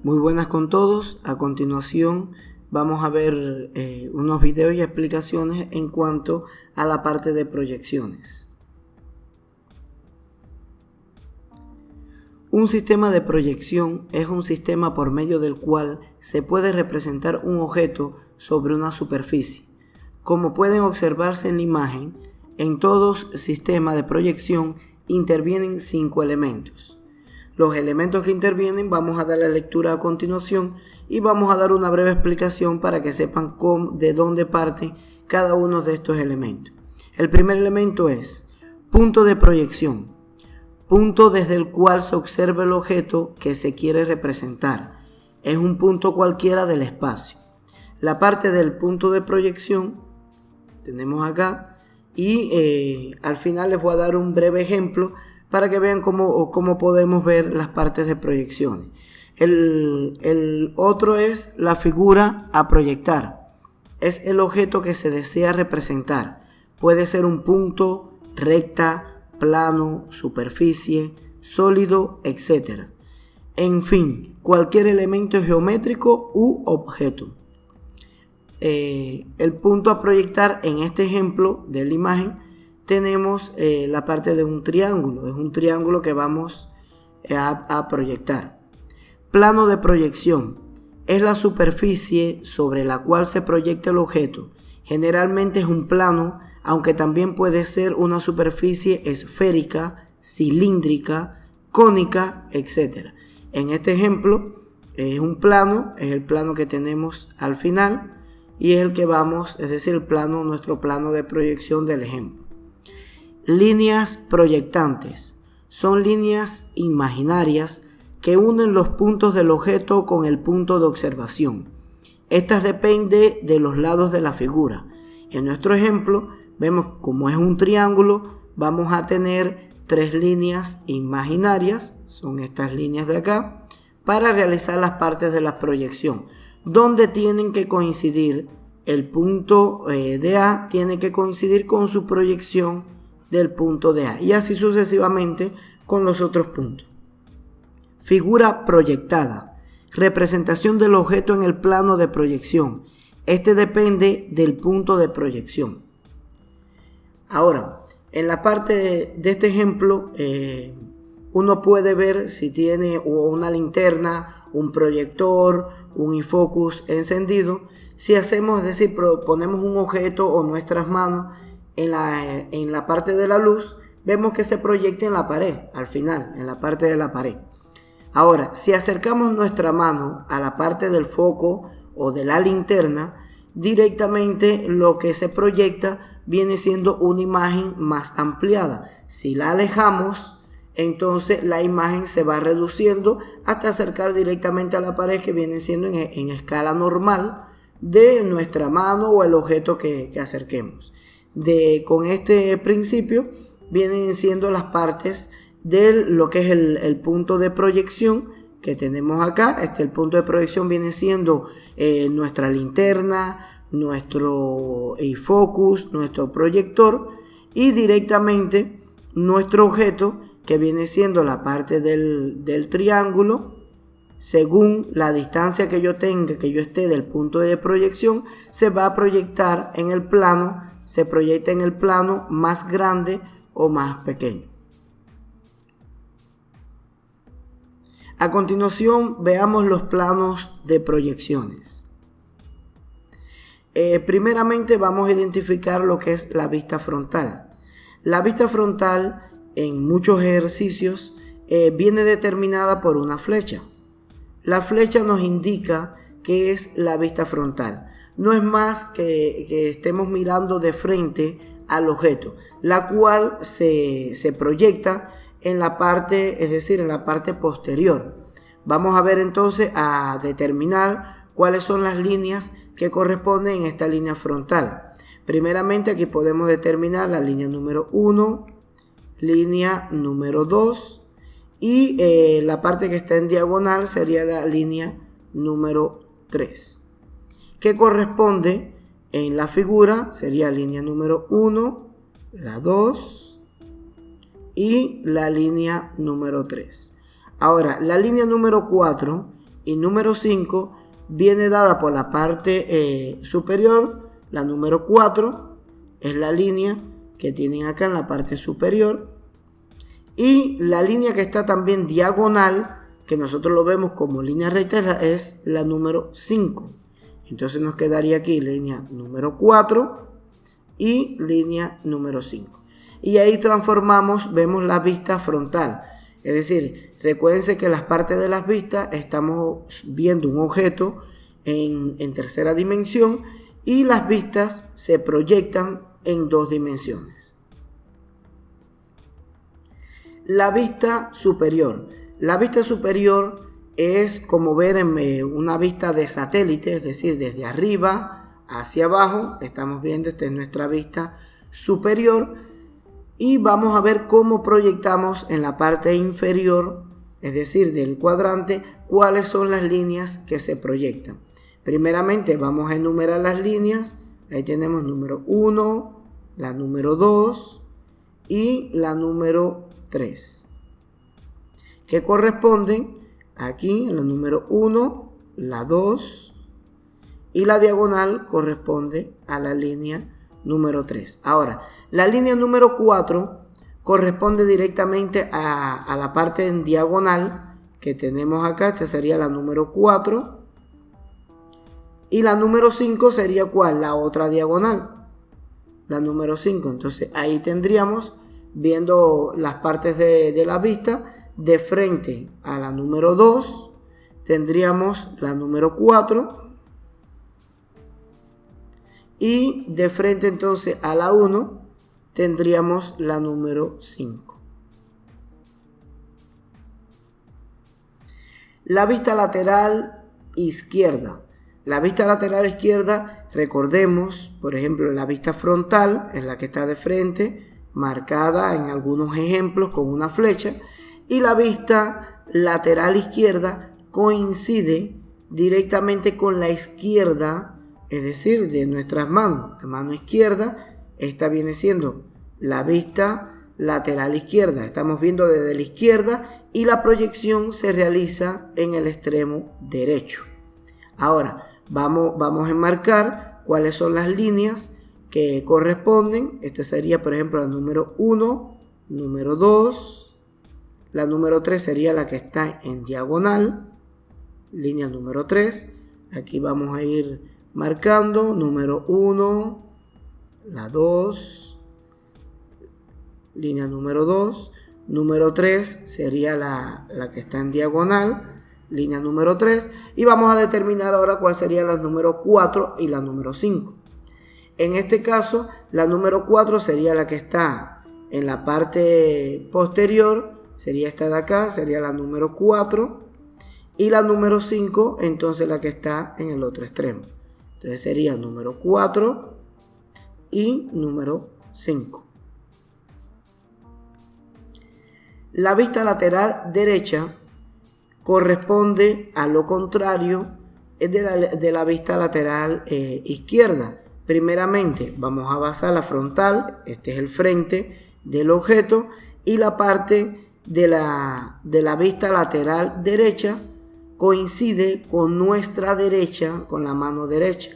Muy buenas con todos. A continuación vamos a ver unos videos y explicaciones en cuanto a la parte de proyecciones. Un sistema de proyección es un sistema por medio del cual se puede representar un objeto sobre una superficie. Como pueden observarse en la imagen, en todo sistema de proyección intervienen 5 elementos. Los elementos que intervienen vamos a dar la lectura a continuación y vamos a dar una breve explicación para que sepan de dónde parte cada uno de estos elementos. El primer elemento es punto de proyección, punto desde el cual se observa el objeto que se quiere representar. Es un punto cualquiera del espacio. La parte del punto de proyección tenemos acá y al final les voy a dar un breve ejemplo para que vean cómo podemos ver las partes de proyecciones. El otro es la figura a proyectar. Es el objeto que se desea representar. Puede ser un punto, recta, plano, superficie, sólido, etc. En fin, cualquier elemento geométrico u objeto. El punto a proyectar en este ejemplo de la imagen tenemos la parte de un triángulo. Es un triángulo que vamos a proyectar. Plano de proyección es la superficie sobre la cual se proyecta el objeto. Generalmente es un plano, aunque también puede ser una superficie esférica, cilíndrica, cónica, etc. En este ejemplo es un plano, es el plano que tenemos al final y es el que vamos, es decir, nuestro plano de proyección del ejemplo. Líneas proyectantes son líneas imaginarias que unen los puntos del objeto con el punto de observación. Estas dependen de los lados de la figura. En nuestro ejemplo, vemos como es un triángulo, vamos a tener 3 líneas imaginarias, son estas líneas de acá, para realizar las partes de la proyección, donde tienen que coincidir el punto de A, tiene que coincidir con su proyección del punto de A y así sucesivamente con los otros puntos. Figura proyectada, representación del objeto en el plano de proyección. Este depende del punto de proyección. Ahora, en la parte de este ejemplo, uno puede ver si tiene una linterna, un proyector, un infocus encendido. Si hacemos, es decir, ponemos un objeto o nuestras manos en la parte de la luz, vemos que se proyecta en la pared, al final, en la parte de la pared. Ahora, si acercamos nuestra mano a la parte del foco o de la linterna, directamente lo que se proyecta viene siendo una imagen más ampliada. Si la alejamos, entonces la imagen se va reduciendo hasta acercar directamente a la pared, que viene siendo en escala normal de nuestra mano o el objeto que acerquemos. Con este principio vienen siendo las partes de lo que es el punto de proyección que tenemos acá. El punto de proyección viene siendo nuestra linterna, nuestro focus, nuestro proyector y directamente nuestro objeto, que viene siendo la parte del triángulo. Según la distancia que yo tenga, que yo esté del punto de proyección, se va a proyectar en el plano, se proyecta en el plano más grande o más pequeño. A continuación, veamos los planos de proyecciones. Primeramente vamos a identificar lo que es la vista frontal. La vista frontal en muchos ejercicios viene determinada por una flecha. La flecha nos indica qué es la vista frontal. No es más que estemos mirando de frente al objeto, la cual se proyecta en la parte, es decir, en la parte posterior. Vamos a ver entonces a determinar cuáles son las líneas que corresponden en esta línea frontal. Primeramente aquí podemos determinar la línea número 1, línea número 2 y la parte que está en diagonal sería la línea número 3, que corresponde en la figura, sería línea número 1, la 2 y la línea número 3. Ahora, la línea número 4 y número 5 viene dada por la parte superior. La número 4 es la línea que tienen acá en la parte superior, y la línea que está también diagonal, que nosotros lo vemos como línea recta, es la número 5. Entonces nos quedaría aquí línea número 4 y línea número 5. Y ahí transformamos, vemos la vista frontal. Es decir, recuérdense que las partes de las vistas estamos viendo un objeto en tercera dimensión, y las vistas se proyectan en 2 dimensiones. La vista superior. La vista superior es como ver en una vista de satélite, es decir, desde arriba hacia abajo. Estamos viendo, esta es nuestra vista superior, y vamos a ver cómo proyectamos en la parte inferior, es decir, del cuadrante, cuáles son las líneas que se proyectan. Primeramente vamos a enumerar las líneas. Ahí tenemos número 1, la número 2 y la número 3, que corresponden aquí en la número 1, la 2, y la diagonal corresponde a la línea número 3. Ahora, la línea número 4 corresponde directamente a la parte en diagonal que tenemos acá. Esta sería la número 4. Y la número 5 sería ¿cuál? La otra diagonal, la número 5. Entonces ahí tendríamos, viendo las partes de la vista, de frente a la número 2 tendríamos la número 4, y de frente entonces a la 1 tendríamos la número 5. La vista lateral izquierda. La vista lateral izquierda, recordemos, por ejemplo, la vista frontal es la que está de frente, marcada en algunos ejemplos con una flecha, y la vista lateral izquierda coincide directamente con la izquierda, es decir, de nuestras manos. La mano izquierda, esta viene siendo la vista lateral izquierda. Estamos viendo desde la izquierda y la proyección se realiza en el extremo derecho. Ahora, vamos a enmarcar cuáles son las líneas que corresponden. Esta sería, por ejemplo, la número 1, número 2. La número 3 sería la que está en diagonal, línea número 3. Aquí vamos a ir marcando número 1, la 2, línea número 2. Número 3 sería la que está en diagonal, línea número 3. Y vamos a determinar ahora cuál sería la número 4 y la número 5. En este caso, la número 4 sería la que está en la parte posterior, sería esta de acá, sería la número 4. Y la número 5, entonces la que está en el otro extremo. Entonces sería número 4 y número 5. La vista lateral derecha corresponde a lo contrario de la vista lateral izquierda. Primeramente vamos a basar la frontal, este es el frente del objeto, y la parte de la vista lateral derecha coincide con nuestra derecha, con la mano derecha.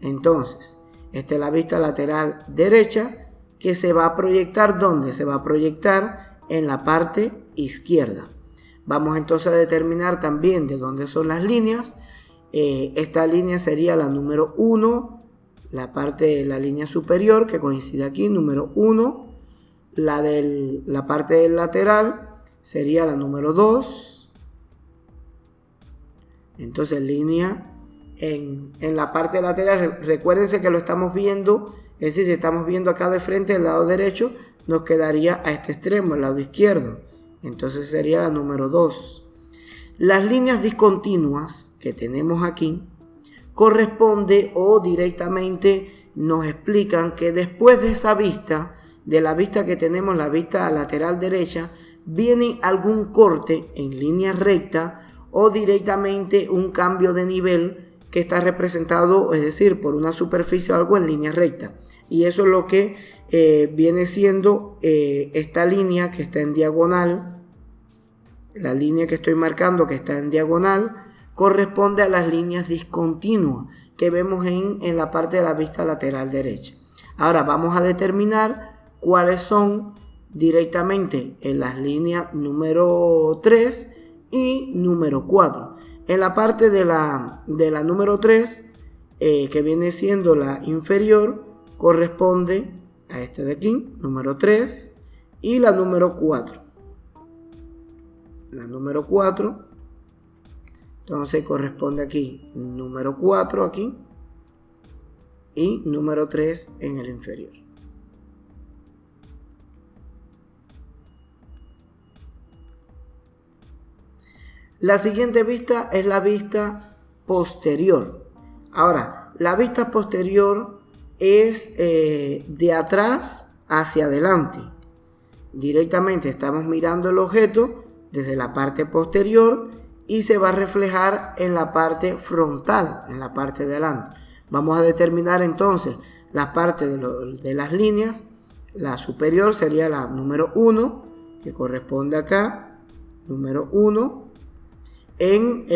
Entonces, esta es la vista lateral derecha, que se va a proyectar, ¿dónde? Se va a proyectar en la parte izquierda. Vamos entonces a determinar también de dónde son las líneas. Esta línea sería la número 1, la parte de la línea superior que coincide aquí, número 1. La parte del lateral sería la número 2. Entonces línea en la parte lateral, recuérdense que lo estamos viendo, es decir, si estamos viendo acá de frente el lado derecho, nos quedaría a este extremo, el lado izquierdo. Entonces sería la número 2. Las líneas discontinuas que tenemos aquí corresponde o directamente nos explican que después de esa vista, de la vista que tenemos, la vista lateral derecha, viene algún corte en línea recta o directamente un cambio de nivel que está representado, es decir, por una superficie o algo en línea recta. Y eso es lo que viene siendo esta línea que está en diagonal, la línea que estoy marcando que está en diagonal, corresponde a las líneas discontinuas que vemos en la parte de la vista lateral derecha. Ahora vamos a determinar cuáles son directamente en las líneas número 3 y número 4. En la parte de la número 3, que viene siendo la inferior, corresponde a este de aquí, número 3, y la número 4. La número 4, entonces corresponde aquí, número 4 aquí, y número 3 en el inferior. La siguiente vista es la vista posterior. Ahora, la vista posterior es de atrás hacia adelante. Directamente estamos mirando el objeto desde la parte posterior y se va a reflejar en la parte frontal, en la parte de adelante. Vamos a determinar entonces la parte de las líneas. La superior sería la número 1, que corresponde acá, número 1. En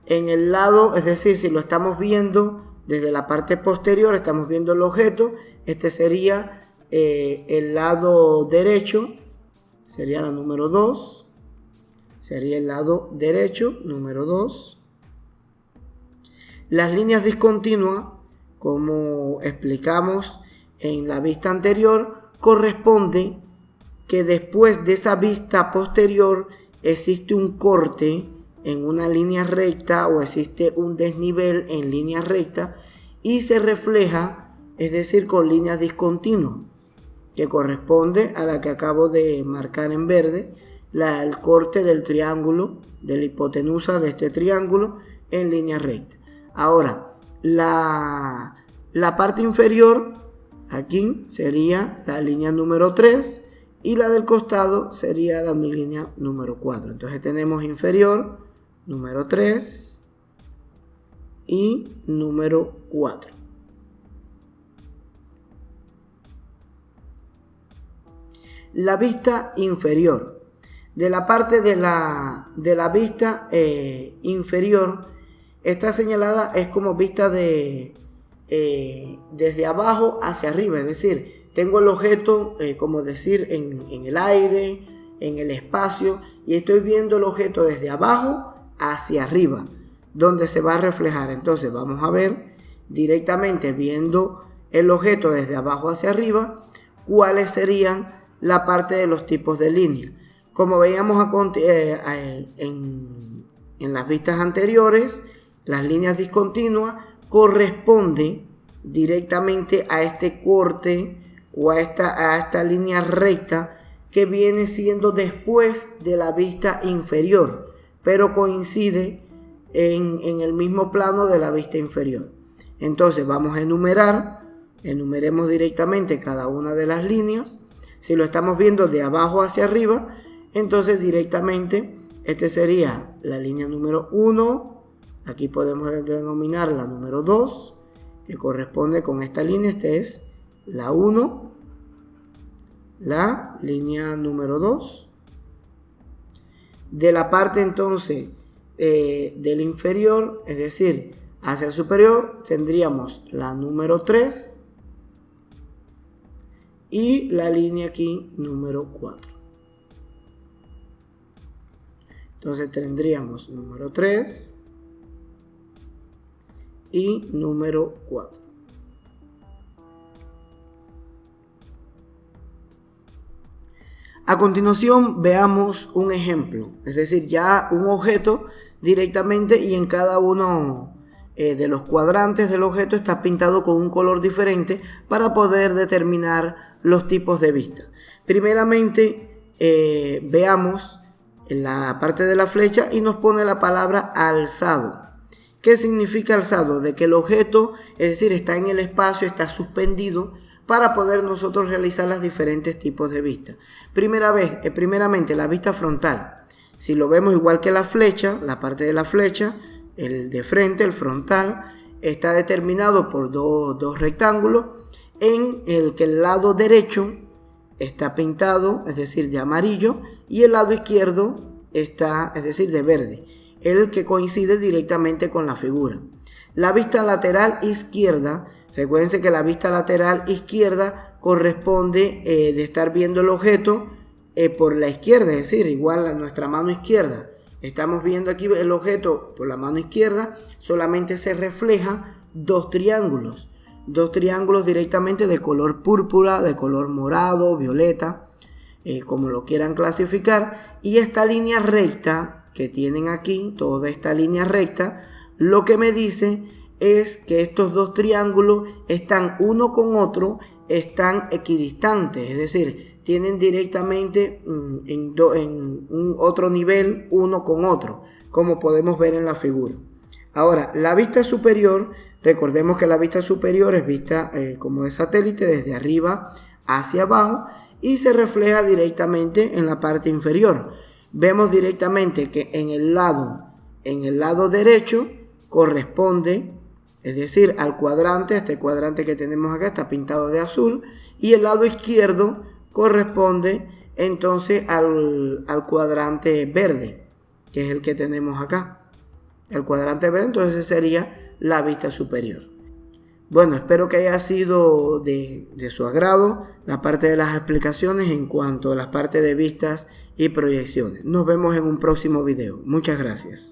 el lado, es decir, si lo estamos viendo desde la parte posterior, estamos viendo el objeto, este sería el lado derecho, sería la número 2, sería el lado derecho, número 2. Las líneas discontinuas, como explicamos en la vista anterior, corresponde que después de esa vista posterior existe un corte en una línea recta o existe un desnivel en línea recta y se refleja, es decir, con líneas discontinuas, que corresponde a la que acabo de marcar en verde, el corte del triángulo, de la hipotenusa de este triángulo en línea recta. Ahora, la parte inferior aquí sería la línea número 3 y la del costado sería la línea número 4. Entonces tenemos inferior, número 3 y número 4. La vista inferior. De la parte de la vista inferior está señalada, es como vista desde abajo hacia arriba, es decir, tengo el objeto, como decir, en el aire, en el espacio, y estoy viendo el objeto desde abajo hacia arriba, donde se va a reflejar. Entonces vamos a ver directamente, viendo el objeto desde abajo hacia arriba, cuáles serían la parte de los tipos de línea. Como veíamos en las vistas anteriores, las líneas discontinuas corresponden directamente a este corte o a esta línea recta que viene siendo después de la vista inferior, pero coincide en el mismo plano de la vista inferior. Entonces vamos a enumeremos directamente cada una de las líneas. Si lo estamos viendo de abajo hacia arriba, entonces directamente este sería la línea número 1, aquí podemos denominar la número 2, que corresponde con esta línea, este es la 1, la línea número 2. De la parte entonces del inferior, es decir, hacia el superior, tendríamos la número 3 y la línea aquí número 4. Entonces tendríamos número 3 y número 4. A continuación veamos un ejemplo, es decir, ya un objeto directamente y en cada uno de los cuadrantes del objeto está pintado con un color diferente para poder determinar los tipos de vista. Primeramente veamos en la parte de la flecha y nos pone la palabra alzado. ¿Qué significa alzado? De que el objeto, es decir, está en el espacio, está suspendido para poder nosotros realizar los diferentes tipos de vista. Primeramente la vista frontal. Si lo vemos igual que la flecha, la parte de la flecha, el de frente, el frontal, está determinado por dos rectángulos en el que el lado derecho está pintado, es decir, de amarillo, y el lado izquierdo está, es decir, de verde. el que coincide directamente con la figura. La vista lateral izquierda, recuérdense que la vista lateral izquierda corresponde de estar viendo el objeto por la izquierda, es decir, igual a nuestra mano izquierda. Estamos viendo aquí el objeto por la mano izquierda, solamente se refleja dos triángulos directamente de color púrpura, de color morado, violeta, como lo quieran clasificar, y esta línea recta que tienen aquí, toda esta línea recta, lo que me dice es que estos dos triángulos están uno con otro, están equidistantes, es decir, tienen directamente en un otro nivel uno con otro, como podemos ver en la figura. Ahora, la vista superior, recordemos que la vista superior es vista como de satélite desde arriba hacia abajo y se refleja directamente en la parte inferior. Vemos directamente que en el lado derecho corresponde, es decir, al cuadrante, este cuadrante que tenemos acá está pintado de azul, y el lado izquierdo corresponde entonces al cuadrante verde, que es el que tenemos acá. El cuadrante verde, entonces ese sería la vista superior. Bueno, espero que haya sido de su agrado la parte de las explicaciones en cuanto a las partes de vistas y proyecciones. Nos vemos en un próximo video. Muchas gracias.